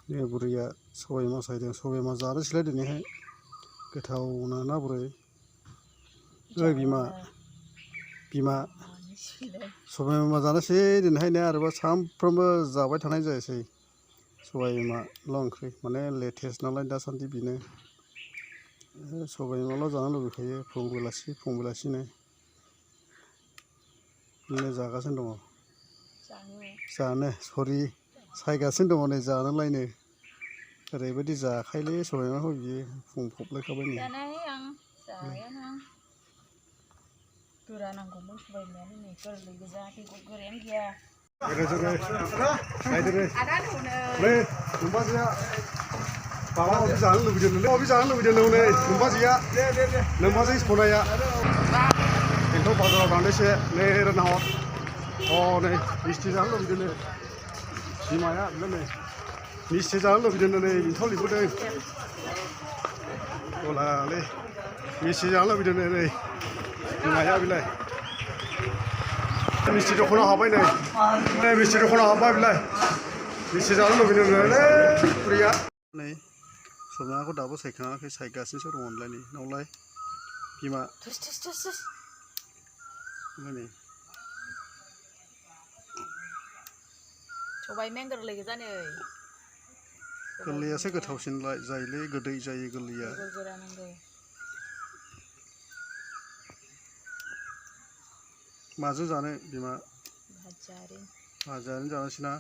बे बुरैया सबाय बिमा सायदों सबाय बिमा जानोसैलाय दिनैहाय गोथावनो ना बुरै ओइ बिमा सबाय बिमा जानोसै दिनैहाय ने आरोबा सानफ्रोमबो जाबाय थानाय जायासै सबाय बिमाल' ओंख्रि माने लेटेस्ट नालाय दासान्दि बेनो सबाय बिमाल' जानो लुबैखायो फुं बेलासिनो बिदिनो जागासिनो दङ जानो सरि सायगासिनो दङ नै जानोलायनो ओरैबायदि जाखायोलै सबाय बिमाखौ बियो बुंफबलायखाबाय नै गोरा नांगौमोन सबाय बिमायानो नै गोरलै गोजा बेगर गोरायानो गैया माबा माबि जानो लुबैदों नै नोमबाजैया नोमबाजै सनाया बेंथल बाजाराव थांनोसै नै रोनाव नै मिस्थि जानो लुबैदों नै बिमाया नै मिस्थि जानो लुबैदों नै बेंथल लिंहरदों गलालै मिस्थि जानो लुबैदों नै बिमाया बेलाय मिस्थि दखानाव हाबबाय नै मिस्थि दखानाव हाबबाय बेलाय मिस्थि जानो लुबैदों नै बुरैया नै सबायखौ दाबो सायखाङाखै सायगासिनोसो दङ होनलाय नै नावलाय बिमा नै सबाय बिमाया गोरलै गोजा नै गोरलैयासो गोथावसिन जायोलै गोदै जायो गोरलैया गोरा नांगौ माजों जानो बिमा भाजाजों भाजायानो जानोसै ना